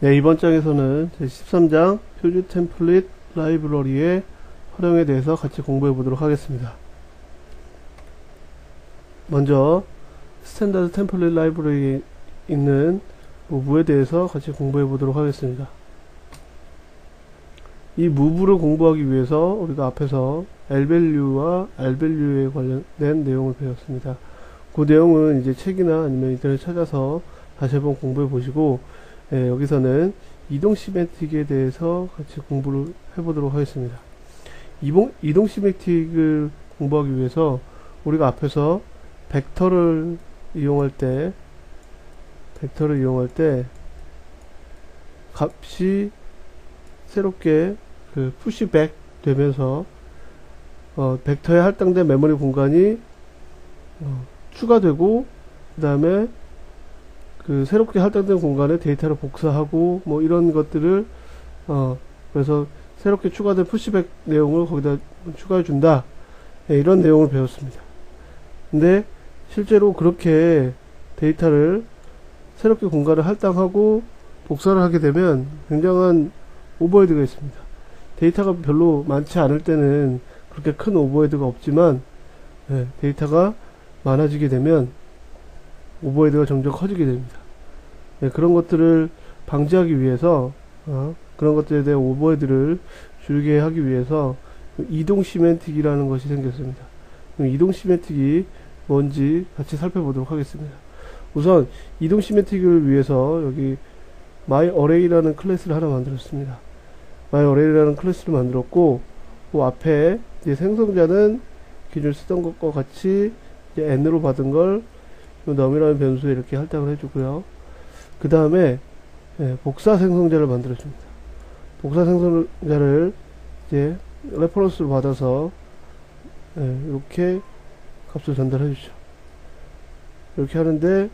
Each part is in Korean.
네, 이번 장에서는 제13장 표준 템플릿 라이브러리의 활용에 대해서 같이 공부해 보도록 하겠습니다. 먼저 스탠다드 템플릿 라이브러리에 있는 무브에 대해서 같이 공부해 보도록 하겠습니다. 이 무브를 공부하기 위해서 우리가 앞에서 L밸류와 R밸류에 관련된 내용을 배웠습니다. 그 내용은 이제 책이나 아니면 인터넷 찾아서 다시 한번 공부해 보시고, 여기서는 이동 시메틱에 대해서 같이 공부를 해보도록 하겠습니다. 이동 시메틱을 공부하기 위해서 우리가 앞에서 벡터를 이용할 때 값이 새롭게 푸시백 되면서 벡터에 할당된 메모리 공간이 추가되고, 그 다음에 새롭게 할당된 공간에 데이터를 복사하고 뭐 이런 것들을 그래서 새롭게 추가된 푸시백 내용을 거기다 추가해 준다, 이런 내용을 배웠습니다. 근데 실제로 그렇게 데이터를 새롭게 공간을 할당하고 복사를 하게 되면 굉장한 오버헤드가 있습니다. 데이터가 별로 많지 않을 때는 그렇게 큰 오버헤드가 없지만, 데이터가 많아지게 되면 오버헤드가 점점 커지게 됩니다. 그런 것들을 방지하기 위해서, 그런 것들에 대한 오버헤드를 줄이게 하기 위해서 이동 시멘틱이라는 것이 생겼습니다. 이동 시멘틱이 뭔지 같이 살펴보도록 하겠습니다. 우선 이동 시멘틱을 위해서 여기 myArray라는 클래스를 하나 만들었습니다. myArray라는 클래스를 만들었고, 그 앞에 이제 생성자는 기존 쓰던 것과 같이 이제 n으로 받은 걸 num이라는 변수에 이렇게 할당을 해주고요. 그 다음에 복사 생성자를 만들어줍니다. 복사 생성자를 이제 레퍼런스로 받아서 이렇게 값을 전달해 주죠. 이렇게 하는데,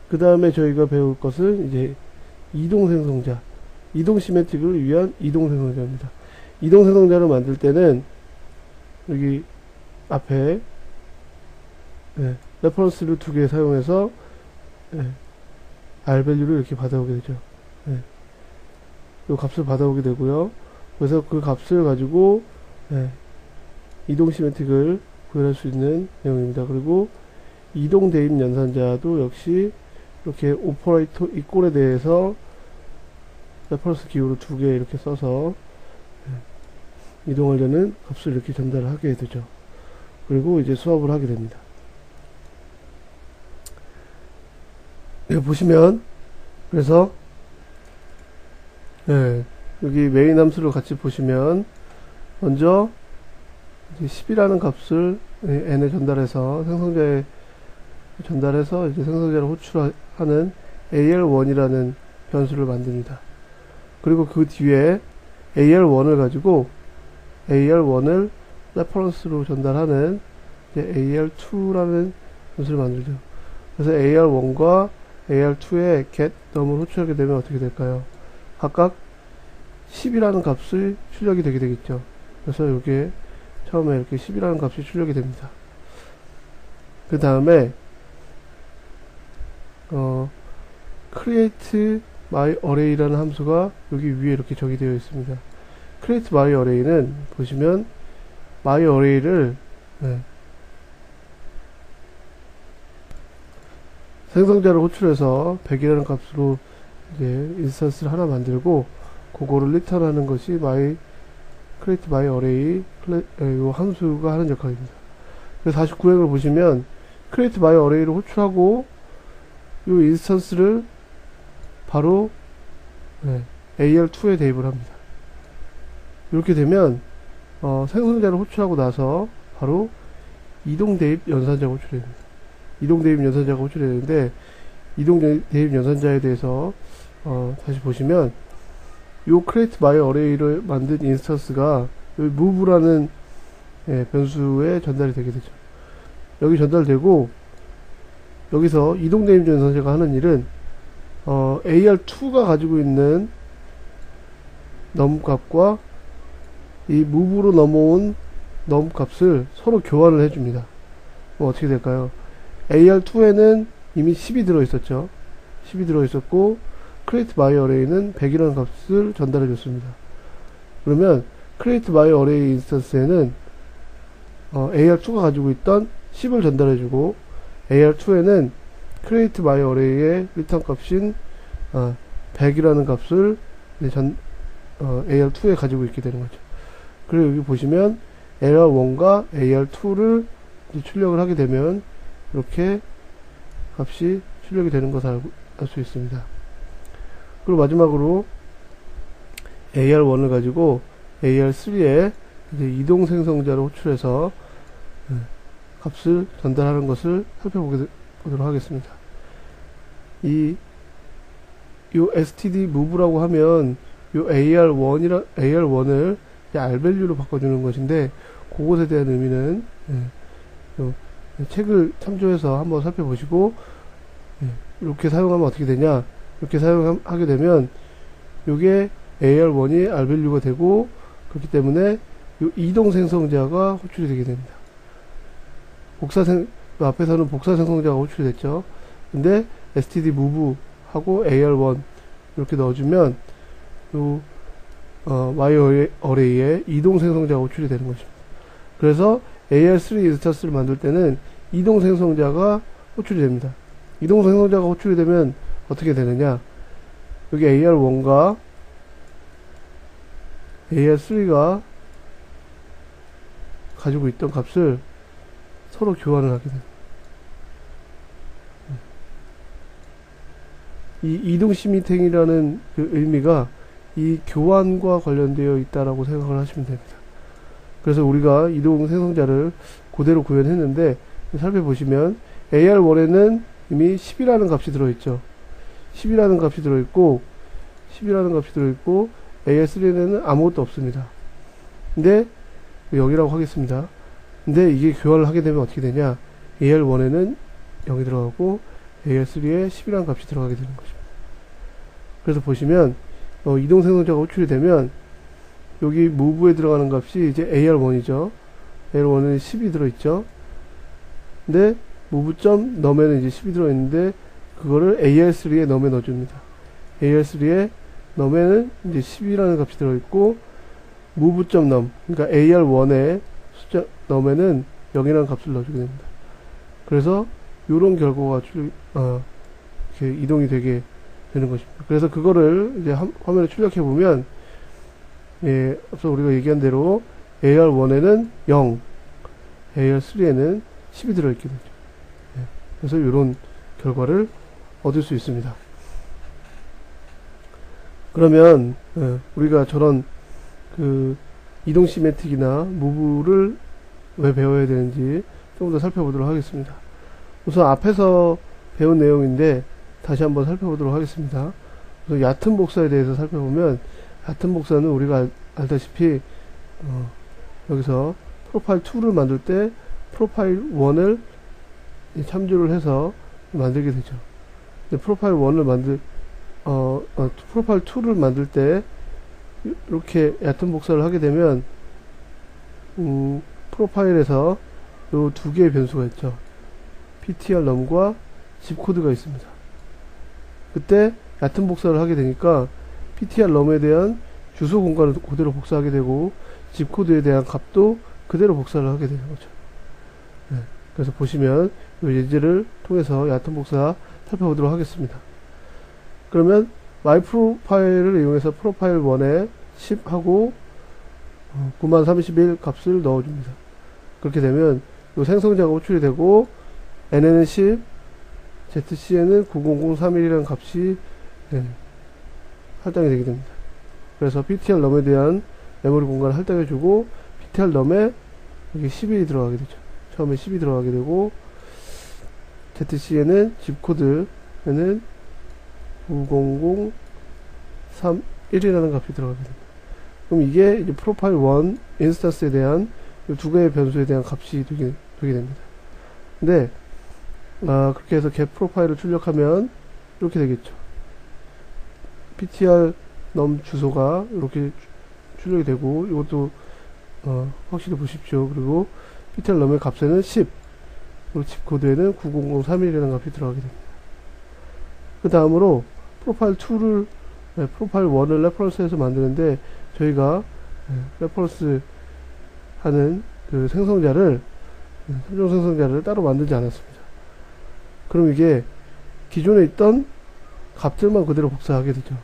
그 다음에 저희가 배울 것은 이제 이동 생성자, 이동 시메틱을 위한 이동 생성자입니다. 이동 생성자를 만들 때는 여기 앞에 레퍼런스를 두 개 사용해서 R밸류를 이렇게 받아오게 되죠. 이 값을 받아오게 되고요. 그래서 그 값을 가지고 이동 시메틱을 구현할 수 있는 내용입니다. 그리고 이동 대입 연산자도 역시 이렇게 오퍼레이터 이꼴에 대해서 레퍼런스 기호를 두 개 이렇게 써서 이동하려는 값을 이렇게 전달을 하게 되죠. 그리고 이제 수업을 하게 됩니다. 여기 보시면, 그래서 여기 메인 함수를 같이 보시면, 먼저 10이라는 값을 n에 전달해서 생성자에 전달해서 이제 생성자를 호출하는 AL1이라는 변수를 만듭니다. 그리고 그 뒤에 AL1을 가지고 AL1을 레퍼런스로 전달하는 이제 AL2라는 변수를 만들죠. 그래서 AR1과 AR2에 get num을 호출하게 되면 어떻게 될까요? 각각 10이라는 값이 출력이 되게 되겠죠. 그래서 이게 처음에 이렇게 10이라는 값이 출력이 됩니다. 그 다음에 create myArray라는 함수가 여기 위에 이렇게 적용되어 있습니다. create myArray는 보시면 myArray를 생성자를 호출해서 100이라는 값으로 이제 인스턴스를 하나 만들고, 그거를 리턴하는 것이 create myArray 이 함수가 하는 역할입니다. 그래서 49행을 보시면 create myArray를 호출하고 이 인스턴스를 바로 AR2에 대입을 합니다. 이렇게 되면 생성자를 호출하고 나서 바로 이동 대입 연산자가 호출해야 됩니다. 이동 대입 연산자가 호출해야 되는데, 이동 대입 연산자에 대해서 다시 보시면 요 create myArray를 만든 인스턴스가 여기 move라는 변수에 전달이 되게 되죠. 여기 전달되고, 여기서 이동 대입 연산자가 하는 일은 AR2가 가지고 있는 num 값과 이 move로 넘어온 num 값을 서로 교환을 해줍니다. 어떻게 될까요? AR2에는 이미 10이 들어있었죠. 10이 들어있었고, create by array는 100이라는 값을 전달해 줬습니다. 그러면 create by array 인스턴스에는 AR2가 가지고 있던 10을 전달해 주고 AR2에는 create by array의 return 값인 100이라는 값을 AR2에 가지고 있게 되는 거죠. 그리고 여기 보시면 AR1과 AR2를 출력을 하게 되면 이렇게 값이 출력이 되는 것을 알 수 있습니다. 그리고 마지막으로 AR1을 가지고 AR3에 이동 생성자를 호출해서 값을 전달하는 것을 살펴보도록 하겠습니다. 요 std move라고 하면 요 AR1을 rvalue로 바꿔주는 것인데, 그것에 대한 의미는 책을 참조해서 한번 살펴보시고, 이렇게 사용하면 어떻게 되냐, 이렇게 사용하게 되면 요게 AR1이 rvalue가 되고, 그렇기 때문에 요 이동 생성자가 호출이 되게 됩니다. 앞에서는 복사 생성자가 호출이 됐죠. 근데 std move 하고 AR1 이렇게 넣어주면 요 y array에 이동 생성자가 호출이 되는 것입니다. 그래서 AR3 인스턴스를 만들 때는 이동 생성자가 호출이 됩니다. 이동 생성자가 호출이 되면 어떻게 되느냐, 여기 AR1과 AR3가 가지고 있던 값을 서로 교환을 하게 됩니다. 이 이동 시미탱이라는 그 의미가 이 교환과 관련되어 있다라고 생각을 하시면 됩니다. 그래서 우리가 이동 생성자를 그대로 구현했는데, 살펴보시면 AR1에는 이미 10이라는 값이 들어있죠. 10이라는 값이 들어있고 AR3에는 아무것도 없습니다. 근데 0이라고 하겠습니다. 근데 이게 교환을 하게 되면 어떻게 되냐, AR1에는 0이 들어가고 AR3에 10이라는 값이 들어가게 되는 것입니다. 그래서 보시면 이동 생성자가 호출이 되면 여기 move에 들어가는 값이 이제 AR1이죠. AR1에는 10이 들어있죠. 근데 move.num에는 이제 10이 들어있는데, 그거를 AR3에 num에 넣어줍니다. AR3에 num에는 이제 10이라는 값이 들어있고, move.num, 그러니까 AR1에 숫자 num에는 0이라는 값을 넣어주게 됩니다. 그래서 요런 결과가 이렇게 이동이 되게 되는 것입니다. 그래서 그거를 이제 화면에 출력해 보면, 앞서 우리가 얘기한 대로 AR1에는 0, AR3에는 10이 들어있게 되죠. 그래서 이런 결과를 얻을 수 있습니다. 그러면 우리가 저런 그 이동 시메틱이나 무브를 왜 배워야 되는지 조금 더 살펴보도록 하겠습니다. 우선 앞에서 배운 내용인데 다시 한번 살펴보도록 하겠습니다. 우선 얕은 복사에 대해서 살펴보면, 얕은 복사는 우리가 알다시피 여기서 프로파일 2를 만들 때 프로파일 1을 참조를 해서 만들게 되죠. 근데 프로파일 1을 프로파일 2를 만들 때 이렇게 얕은 복사를 하게 되면 프로파일에서 요 두 개의 변수가 있죠. ptr num과 zip코드가 있습니다. 그때 얕은 복사를 하게 되니까 ptr num에 대한 주소 공간을 그대로 복사하게 되고, zip코드에 대한 값도 그대로 복사를 하게 되는 거죠. 그래서 보시면 이 예제를 통해서 얕은 복사 살펴보도록 하겠습니다. 그러면 my 프로파일을 이용해서 프로파일 1에 10하고 9031 값을 넣어줍니다. 그렇게 되면 이 생성자가 호출이 되고, n에는 10, zc에는 90031이라는 값이 할당이 되게 됩니다. 그래서 ptr num에 대한 메모리 공간을 할당해주고, ptr num에 여기 10이 들어가게 되죠. 처음에 10이 들어가게 되고, zc에는 zip코드에는 90031이라는 값이 들어가게 됩니다. 그럼 이게 이제 프로파일 1 인스턴스에 대한 두 개의 변수에 대한 값이 되게 됩니다. 근데 그렇게 해서 get 프로파일을 출력하면 이렇게 되겠죠. ptr num 주소가 이렇게 출력이 되고, 이것도 확실히 보십시오. 그리고 ptr num의 값에는 10, 그리고 zip 코드에는 90031이라는 값이 들어가게 됩니다. 그 다음으로 프로파일 2를 프로파일 1을 레퍼런스해서 만드는데 저희가 레퍼런스 하는 그 생성자를 3종 생성자를 따로 만들지 않았습니다. 그럼 이게 기존에 있던 값들만 그대로 복사하게 되죠.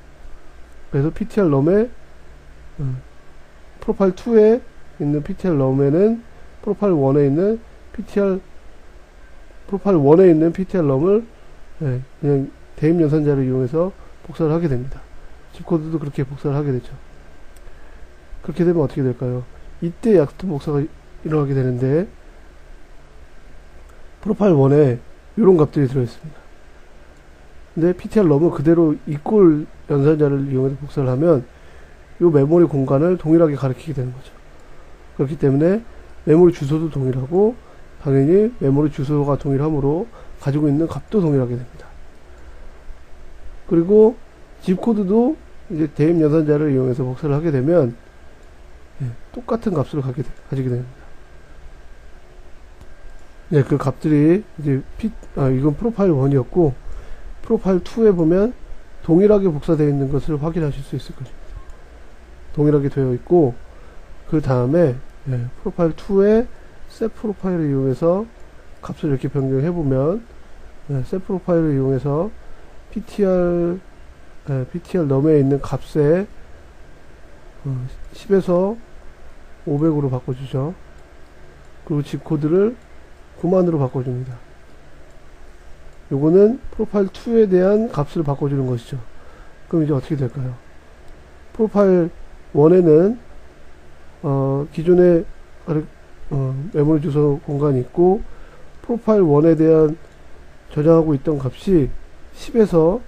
그래서 ptr num에 프로파일 2에 있는 ptr num에는 프로파일 1에 있는 프로파일 1에 있는 ptr num을 그냥 대입 연산자를 이용해서 복사를 하게 됩니다. G코드도 그렇게 복사를 하게 되죠. 그렇게 되면 어떻게 될까요? 이때 얕은 복사가 일어나게 되는데 프로파일 1에 이런 값들이 들어있습니다. 근데 ptr num을 그대로 이꼴 연산자를 이용해서 복사를 하면 이 메모리 공간을 동일하게 가리키게 되는 거죠. 그렇기 때문에 메모리 주소도 동일하고 당연히 메모리 주소가 동일하므로 가지고 있는 값도 동일하게 됩니다. 그리고 G코드도 이제 대입 연산자를 이용해서 복사를 하게 되면 똑같은 값을 가지게 됩니다. 그 값들이 이제 이건 프로파일 1이었고 프로파일 2에 보면 동일하게 복사되어 있는 것을 확인하실 수 있을 것입니다. 동일하게 되어 있고 그 다음에 프로파일 2에 셋 프로파일을 이용해서 값을 이렇게 변경해 보면 셋 프로파일을 이용해서 ptr num에 있는 값에 10에서 500으로 바꿔주죠. 그리고 G코드를 9만으로 바꿔줍니다. 요거는 프로파일 2에 대한 값을 바꿔주는 것이죠. 그럼 이제 어떻게 될까요? 프로파일 1에는 기존에 메모리 주소 공간이 있고 프로파일 1에 대한 저장하고 있던 값이 10에서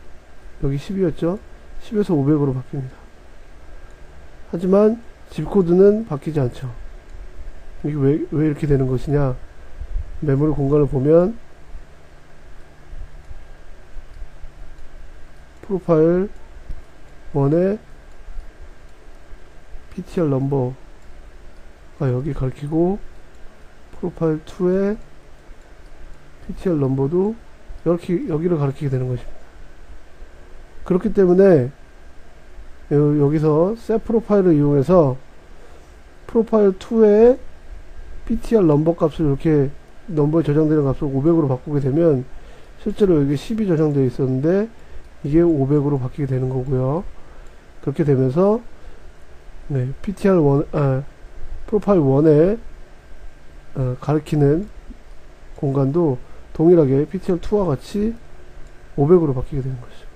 여기 10이었죠. 10에서 500으로 바뀝니다. 하지만 G코드는 바뀌지 않죠. 이게 왜 이렇게 되는 것이냐? 메모리 공간을 보면 프로파일 1에 ptr 넘버가 여기 가리키고 프로파일 2에 ptr 넘버도 여기를 가리키게 되는 것입니다. 그렇기 때문에 여기서 set 프로파일을 이용해서 프로파일 2에 ptr 넘버 값을 이렇게 넘버에 저장되는 값을 500으로 바꾸게 되면 실제로 여기 10이 저장되어 있었는데 이게 500으로 바뀌게 되는 거고요. 그렇게 되면서 프로파일 1에 가리키는 공간도 동일하게 ptr2와 같이 500으로 바뀌게 되는 것이죠.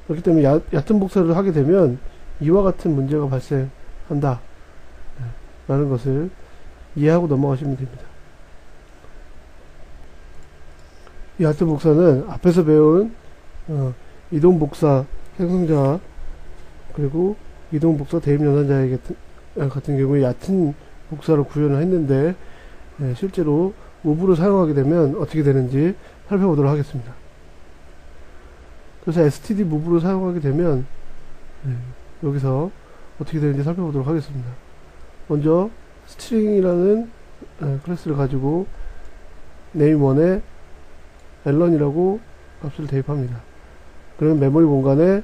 그렇기 때문에 얕은 복사를 하게 되면 이와 같은 문제가 발생한다 라는 것을 이해하고 넘어가시면 됩니다. 이 얕은 복사는 앞에서 배운 이동복사 생성자 그리고 이동복사 대입연산자 같은 경우에 얕은 복사를 구현을 했는데 실제로 모브를 사용하게 되면 어떻게 되는지 살펴보도록 하겠습니다. 그래서 std 모브를 사용하게 되면 여기서 어떻게 되는지 살펴보도록 하겠습니다. 먼저 string이라는 클래스를 가지고 name1에 앨런이라고 값을 대입합니다. 그러면 메모리 공간에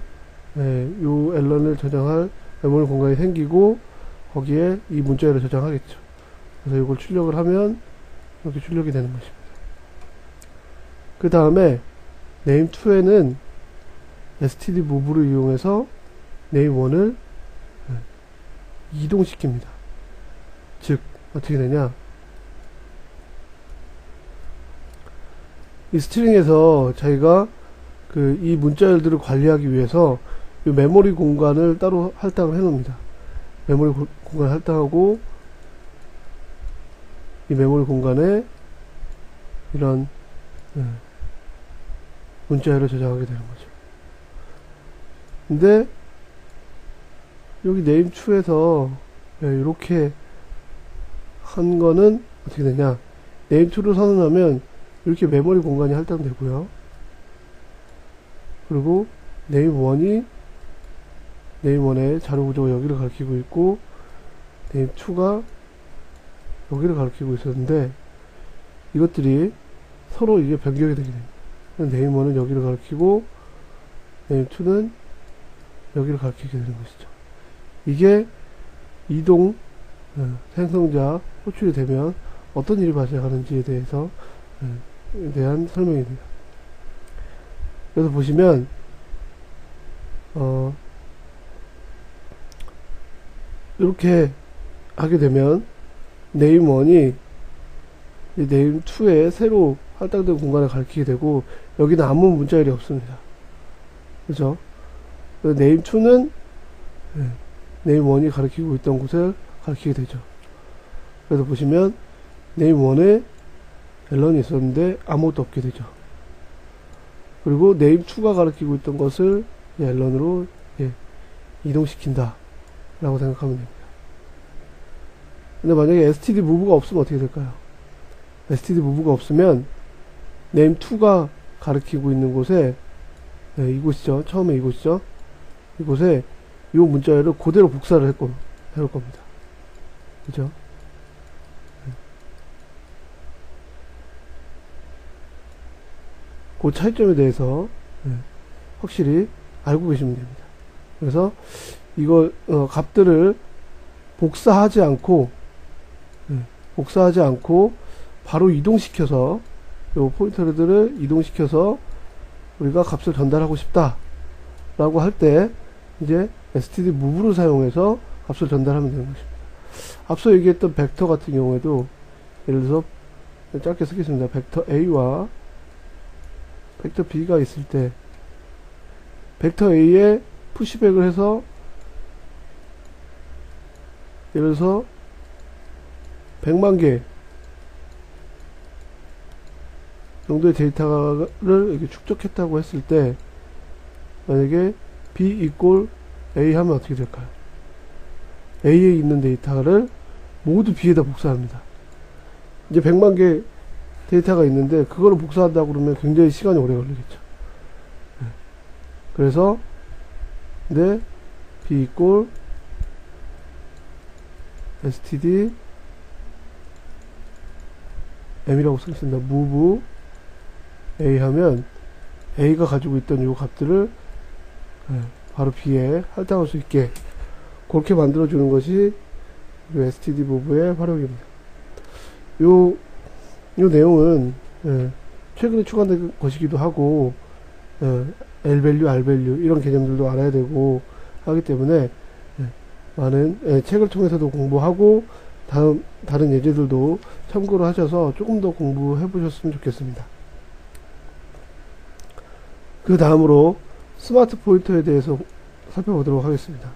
요 앨런을 저장할 메모리 공간이 생기고 거기에 이 문자열을 저장하겠죠. 그래서 이걸 출력을 하면 이렇게 출력이 되는 것입니다. 그 다음에 name2에는 std move를 이용해서 name1을 이동시킵니다. 즉 어떻게 되냐, 이 스트링에서 자기가 이 문자열들을 관리하기 위해서 이 메모리 공간을 따로 할당을 해 놓습니다. 메모리 공간을 할당하고 이 메모리 공간에 이런 문자열을 저장하게 되는 거죠. 근데 여기 name2에서 이렇게 한 거는 어떻게 되냐, name2를 선언하면 이렇게 메모리 공간이 할당되고요. 그리고 name1이 name1의 자료 구조가 여기를 가리키고 있고 name2가 여기를 가리키고 있었는데 이것들이 서로 이게 변경이 되게 됩니다. name1은 여기를 가리키고 name2는 여기를 가리키게 되는 것이죠. 이게 이동 생성자 호출이 되면 어떤 일이 발생하는지에 대해서 대한 설명입니다. 그래서 보시면 이렇게 하게 되면 name1이 name2의 새로 할당된 공간을 가리키게 되고 여기는 아무 문자열이 없습니다. 그죠? name2는 name1이 가리키고 있던 곳을 가리키게 되죠. 그래서 보시면 name1에 앨런이 있었는데 아무것도 없게 되죠. 그리고 name2가 가리키고 있던 것을 앨런으로 이동시킨다 라고 생각하면 됩니다. 근데 만약에 std move가 없으면 어떻게 될까요? std move가 없으면 name2가 가리키고 있는 곳에 이곳이죠. 처음에 이곳이죠. 이곳에 이 문자열을 그대로 복사를 해올 겁니다. 그죠? 그 차이점에 대해서 확실히 알고 계시면 됩니다. 그래서 이거 값들을 복사하지 않고 바로 이동시켜서 요 포인터들을 이동시켜서 우리가 값을 전달하고 싶다 라고 할 때 이제 std move를 사용해서 값을 전달하면 되는 것입니다. 앞서 얘기했던 벡터 같은 경우에도 예를 들어서 짧게 쓰겠습니다. 벡터 A와 벡터 B가 있을 때 벡터 A에 푸시백을 해서 예를 들어서 100만 개 정도의 데이터를 이렇게 축적했다고 했을 때 만약에 B equal A 하면 어떻게 될까요? A에 있는 데이터를 모두 B에다 복사합니다. 이제 100만 개 데이터가 있는데 그거를 복사한다고 그러면 굉장히 시간이 오래 걸리겠죠. 그래서 B equal std m이라고 쓰겠습니다. move A 하면 A가 가지고 있던 이 값들을 바로 B에 할당할 수 있게 그렇게 만들어주는 것이 std move의 활용입니다. 요 내용은 최근에 추가된 것이기도 하고 L밸류, R밸류 이런 개념들도 알아야 되고 하기 때문에 많은 책을 통해서도 공부하고 다른 예제들도 참고를 하셔서 조금 더 공부해 보셨으면 좋겠습니다. 그 다음으로 스마트 포인터에 대해서 살펴보도록 하겠습니다.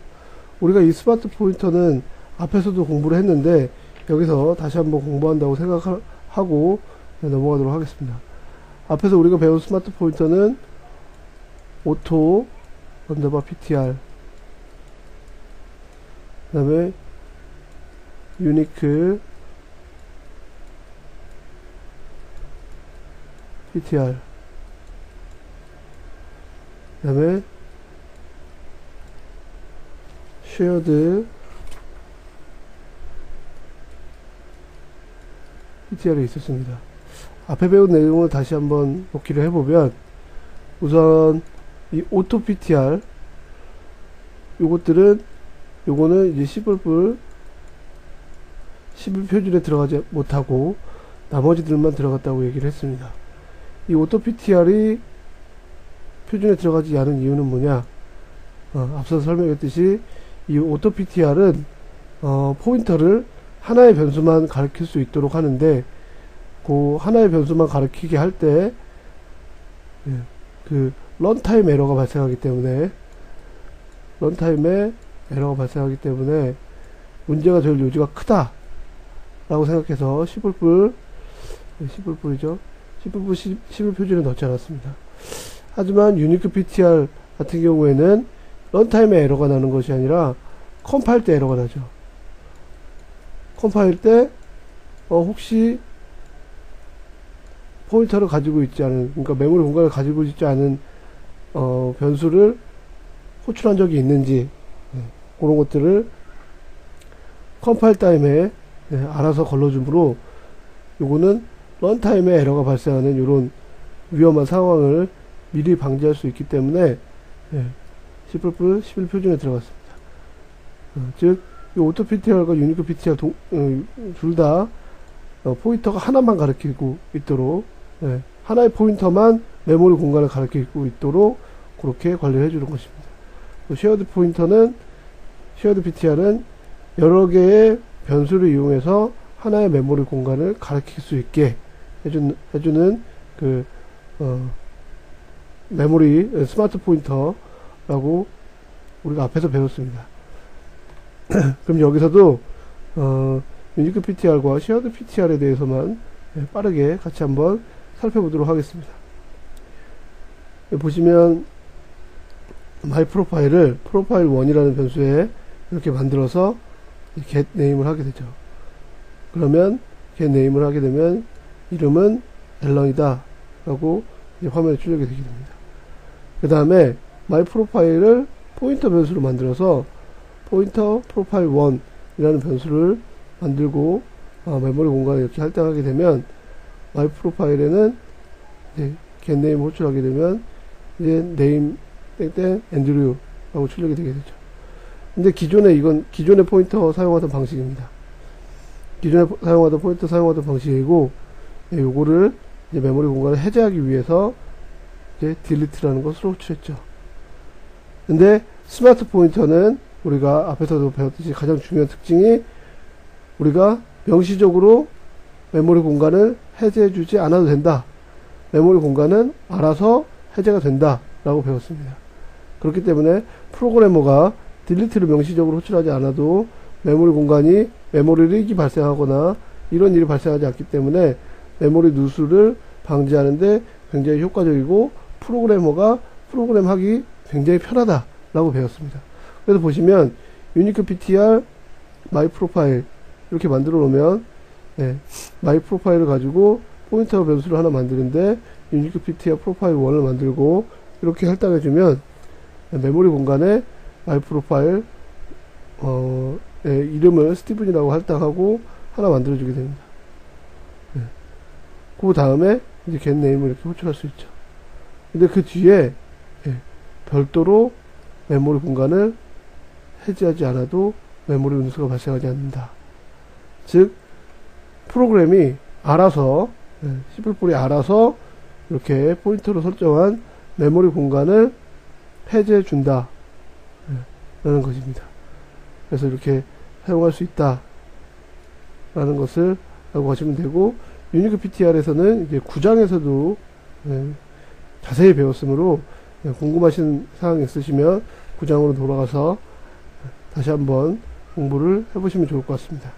우리가 이 스마트 포인터는 앞에서도 공부를 했는데 여기서 다시 한번 공부한다고 생각하고 넘어가도록 하겠습니다. 앞에서 우리가 배운 스마트 포인터는 auto ptr 그 다음에 unique ptr 그 다음에 shared ptr이 있었습니다. 앞에 배운 내용을 다시 한번 복기를 해보면 우선 이 auto ptr 요거는 이제 11 표준에 들어가지 못하고 나머지들만 들어갔다고 얘기를 했습니다. 이 auto ptr이 표준에 들어가지 않은 이유는 뭐냐? 앞서 설명했듯이 이 auto ptr은 포인터를 하나의 변수만 가리킬 수 있도록 하는데 그 하나의 변수만 가리키게 할 때 그 런타임 에러가 발생하기 때문에 문제가 될 요지가 크다 라고 생각해서 11불이죠. 11 표준에 넣지 않았습니다. 하지만 유니크 ptr 같은 경우에는 런타임에 에러가 나는 것이 아니라 컴파일 때 에러가 나죠. 컴파일 때 혹시 포인터를 가지고 있지 않은, 그러니까 메모리 공간을 가지고 있지 않은 변수를 호출한 적이 있는지 그런 것들을 컴파일 타임에 알아서 걸러주므로 요거는 런타임에 에러가 발생하는 이런 위험한 상황을 미리 방지할 수 있기 때문에 예, C++ 11 표준에 들어갔습니다. 즉, 이 오토PTR과 유니크PTR 둘 다 포인터가 하나만 가리키고 있도록, 예, 하나의 포인터만 메모리 공간을 가리키고 있도록 그렇게 관리를 해주는 것입니다. 쉐어드 포인터는, 쉐어드 PTR은 여러 개의 변수를 이용해서 하나의 메모리 공간을 가리킬 수 있게 해주는 메모리 스마트 포인터라고 우리가 앞에서 배웠습니다. 그럼 여기서도 유니크 PTR과 쉐어드 PTR에 대해서만 빠르게 같이 한번 살펴보도록 하겠습니다. 보시면 마이 프로파일을 프로파일 1이라는 변수에 이렇게 만들어서 get name을 하게 되죠. 그러면 get name을 하게 되면 이름은 앨런이다 라고 화면에 출력이 되게 됩니다. 그 다음에 마이 프로파일을 포인터 변수로 만들어서 포인터 프로파일 1이라는 변수를 만들고 메모리 공간에 이렇게 할당하게 되면 마이 프로파일에는 get name 호출하게 되면 이제 name 땡땡 앤드류라고 출력이 되게 되죠. 근데 기존의 포인터 사용하던 방식입니다. 기존에 사용하던 포인터 사용하던 방식이고, 요거를 이제 메모리 공간을 해제하기 위해서 이제 delete라는 것으로 호출했죠. 근데 스마트 포인터는 우리가 앞에서도 배웠듯이 가장 중요한 특징이 우리가 명시적으로 메모리 공간을 해제해주지 않아도 된다. 메모리 공간은 알아서 해제가 된다 라고 배웠습니다. 그렇기 때문에 프로그래머가 딜리트를 명시적으로 호출하지 않아도 메모리 공간이 메모리 리익이 발생하거나 이런 일이 발생하지 않기 때문에 메모리 누수를 방지하는데 굉장히 효과적이고 프로그래머가 프로그램하기 굉장히 편하다 라고 배웠습니다. 그래서 보시면 유니크 PTR 마이 프로파일 이렇게 만들어 놓으면 마이 프로파일을 가지고 포인터 변수를 하나 만드는데 유니크 PTR 프로파일 1을 만들고 이렇게 할당해 주면 메모리 공간에 마이 프로파일 이름을 스티븐이라고 할당하고 하나 만들어 주게 됩니다. 그 다음에 이제 get name을 이렇게 호출할 수 있죠. 근데 그 뒤에 별도로 메모리 공간을 해제하지 않아도 메모리 누수가 발생하지 않는다. 즉 프로그램이 알아서 C++이 알아서 이렇게 포인터로 설정한 메모리 공간을 해제해 준다 라는 것입니다. 그래서 이렇게 사용할 수 있다 라는 것을 알고 가시면 되고, 유니크 PTR에서는 이제 9장에서도 자세히 배웠으므로 궁금하신 사항 있으시면 9장으로 돌아가서 다시 한번 공부를 해보시면 좋을 것 같습니다.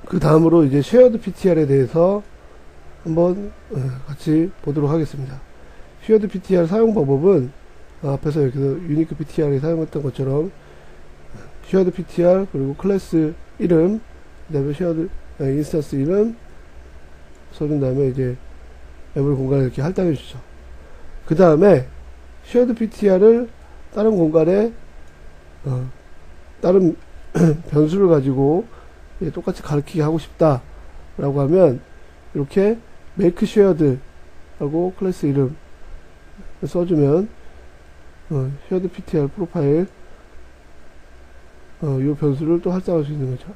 그 다음으로 이제 쉐어드 PTR에 대해서 한번 같이 보도록 하겠습니다. 쉐어드 PTR 사용 방법은 앞에서 여기서 유니크 PTR에 사용했던 것처럼 쉐어드 PTR 그리고 클래스 이름, 그 다음에 쉐어드 인스턴스 이름 써준 다음에 이제 메모리 공간을 이렇게 할당해 주죠. 그 다음에 쉐어드 PTR을 다른 공간에 다른 변수를 가지고 똑같이 가르치게 하고 싶다 라고 하면 이렇게 make shared 하고 클래스 이름 써주면 shared PTR 프로파일 이 변수를 또 활성화할 수 있는 거죠.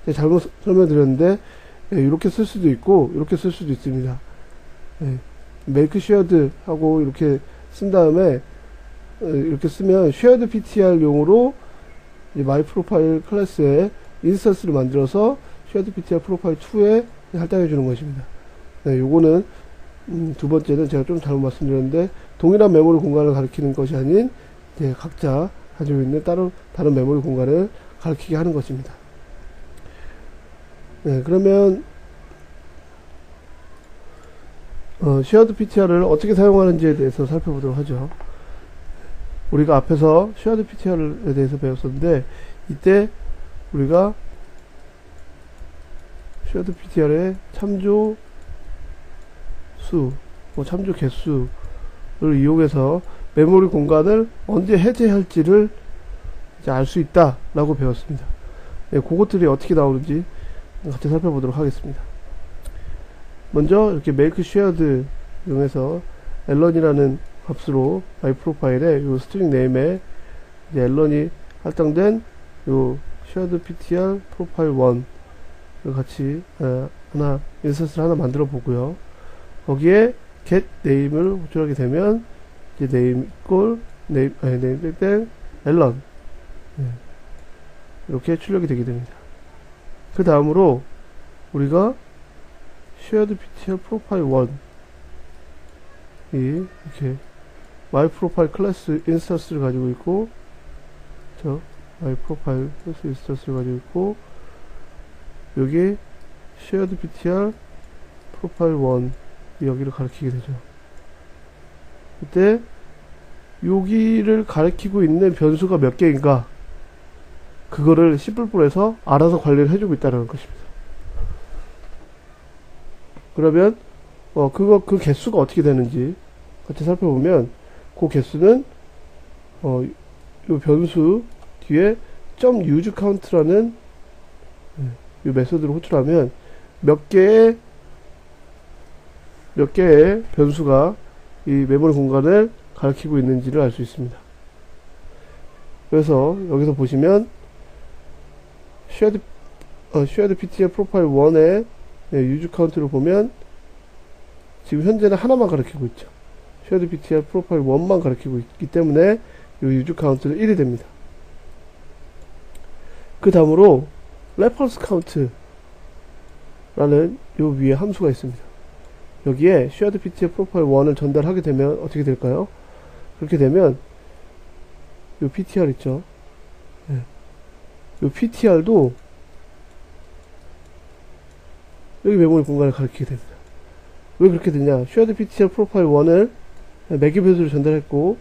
제가 잘못 설명드렸는데 이렇게 쓸 수도 있고 이렇게 쓸 수도 있습니다. make shared 하고 이렇게 쓴 다음에 이렇게 쓰면 shared PTR 용으로 my 프로파일 클래스에 인스턴스를 만들어서 shared PTR 프로파일 2에 할당해 주는 것입니다. 요거는 두 번째는 제가 좀 잘못 말씀드렸는데 동일한 메모리 공간을 가리키는 것이 아닌 각자 가지고 있는 다른 메모리 공간을 가리키게 하는 것입니다. 그러면 shared PTR을 어떻게 사용하는지에 대해서 살펴보도록 하죠. 우리가 앞에서 shared PTR에 대해서 배웠었는데 이때 우리가 shared PTR의 참조 수, 참조 개수를 이용해서 메모리 공간을 언제 해제할지를 이제 알 수 있다 라고 배웠습니다. 그것들이 어떻게 나오는지 같이 살펴보도록 하겠습니다. 먼저 이렇게 make shared 이용해서 앨런이라는 값으로 마이 프로파일에 요 스트링 네임에 이제 앨런이 할당된 요 shared ptr 프로파일 1 같이 하나 인스턴스를 하나 만들어 보고요. 거기에 get name을 호출하게 되면 이제 name equal name 땡 앨런 이렇게 출력이 되게 됩니다. 그 다음으로 우리가 shared ptr 프로파일 1이 이렇게 my profile 클래스 인스턴스를 가지고 있고 my profile 클래스 인스턴스를 가지고 있고 여기 shared ptr 프로파일 1 여기를 가리키게 되죠. 그때 여기를 가리키고 있는 변수가 몇 개인가 그거를 C++에서 알아서 관리를 해주고 있다는 것입니다. 그러면 그 개수가 어떻게 되는지 같이 살펴보면 그 개수는 요 변수 뒤에 .useCount라는 요 메소드를 호출하면 몇 개의 변수가 이 메모리 공간을 가리키고 있는지를 알 수 있습니다. 그래서 여기서 보시면 shared ptr 프로파일 1의 useCount를 보면 지금 현재는 하나만 가리키고 있죠. shared ptr 프로파일 1만 가리키고 있기 때문에 이 useCount는 1이 됩니다. 그 다음으로 reference count라는 요 위에 함수가 있습니다. 여기에 shared ptr 프로파일 1을 전달하게 되면 어떻게 될까요? 그렇게 되면 요 ptr 있죠. 요 ptr도 여기 메모리 공간을 가리키게 됩니다. 왜 그렇게 되냐? shared ptr 프로파일 1을 매개 변수로 전달했고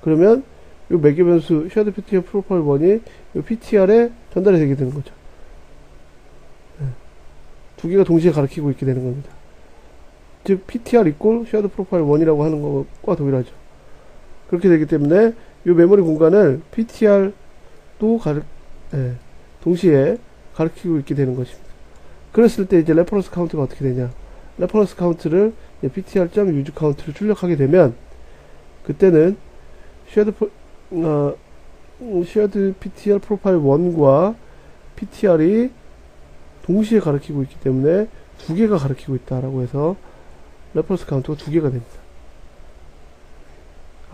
그러면 요 매개 변수 shared ptr 프로파일 1이 요 ptr에 전달이 되게 되는 거죠. 두 개가 동시에 가리키고 있게 되는 겁니다. 즉 ptr equal shared 프로파일 1이라고 하는 것과 동일하죠. 그렇게 되기 때문에 요 메모리 공간을 ptr도 동시에 가리키고 있게 되는 것입니다. 그랬을 때 이제 레퍼런스 카운트가 어떻게 되냐? 레퍼런스 카운트를 ptr.useCount를 출력하게 되면 그때는 shared ptr 프로파일 1과 ptr이 동시에 가리키고 있기 때문에 두 개가 가리키고 있다라고 해서 레퍼런스 카운트가 두 개가 됩니다.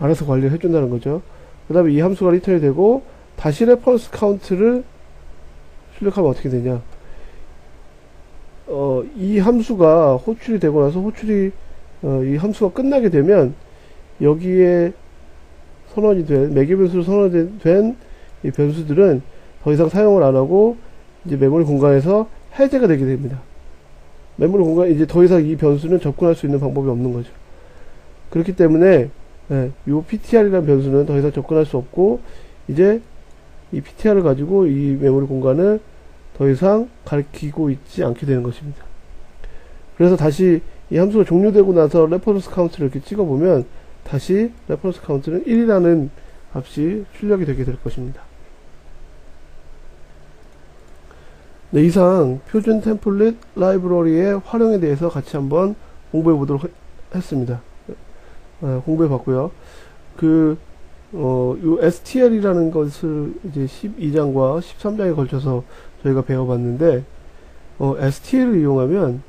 알아서 관리를 해준다는 거죠. 그 다음에 이 함수가 리턴이 되고 다시 레퍼런스 카운트를 출력하면 어떻게 되냐? 이 함수가 호출이 되고 나서 이 함수가 끝나게 되면 여기에 선언이 된 매개 변수로 선언된 이 변수들은 더 이상 사용을 안 하고 이제 메모리 공간에서 해제가 되게 됩니다. 메모리 공간 이제 더 이상 이 변수는 접근할 수 있는 방법이 없는 거죠. 그렇기 때문에 이 ptr이라는 변수는 더 이상 접근할 수 없고 이제 이 ptr을 가지고 이 메모리 공간을 더 이상 가리키고 있지 않게 되는 것입니다. 그래서 다시 이 함수가 종료되고 나서 레퍼런스 카운트를 이렇게 찍어보면 다시 레퍼런스 카운트는 1이라는 값이 출력이 되게 될 것입니다. 네, 이상 표준 템플릿 라이브러리의 활용에 대해서 같이 한번 공부해 보도록 했습니다. 공부해 봤고요. 요 STL이라는 것을 이제 12장과 13장에 걸쳐서 저희가 배워봤는데, STL을 이용하면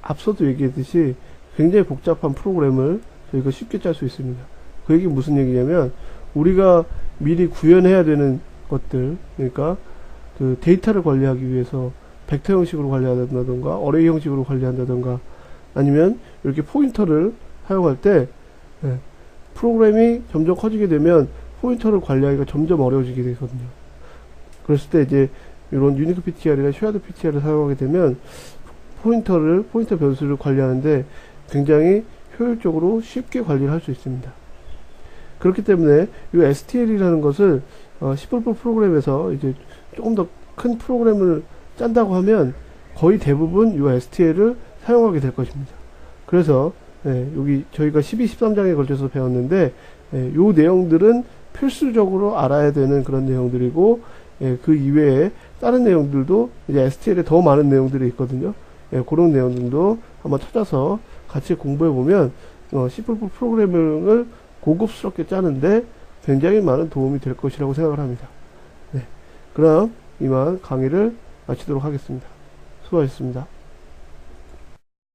앞서도 얘기했듯이 굉장히 복잡한 프로그램을 저희가 쉽게 짤 수 있습니다. 그 얘기 무슨 얘기냐면, 우리가 미리 구현해야 되는 것들, 그러니까 그 데이터를 관리하기 위해서 벡터 형식으로 관리한다던가 어레이 형식으로 관리한다던가 아니면 이렇게 포인터를 사용할 때 프로그램이 점점 커지게 되면 포인터를 관리하기가 점점 어려워지게 되거든요. 그랬을 때 이제 이런 유니크 ptr이나 shared ptr을 사용하게 되면 포인터 변수를 관리하는데 굉장히 효율적으로 쉽게 관리를 할 수 있습니다. 그렇기 때문에 이 STL이라는 것을 C++ 프로그램에서 이제 조금 더 큰 프로그램을 짠다고 하면 거의 대부분 이 STL을 사용하게 될 것입니다. 그래서 여기 저희가 12, 13장에 걸쳐서 배웠는데 요 내용들은 필수적으로 알아야 되는 그런 내용들이고 그 이외에 다른 내용들도 이제 STL에 더 많은 내용들이 있거든요. 그런 내용들도 한번 찾아서 같이 공부해 보면 C++ 프로그래밍을 고급스럽게 짜는데 굉장히 많은 도움이 될 것이라고 생각을 합니다. 네. 그럼 이만 강의를 마치도록 하겠습니다. 수고하셨습니다.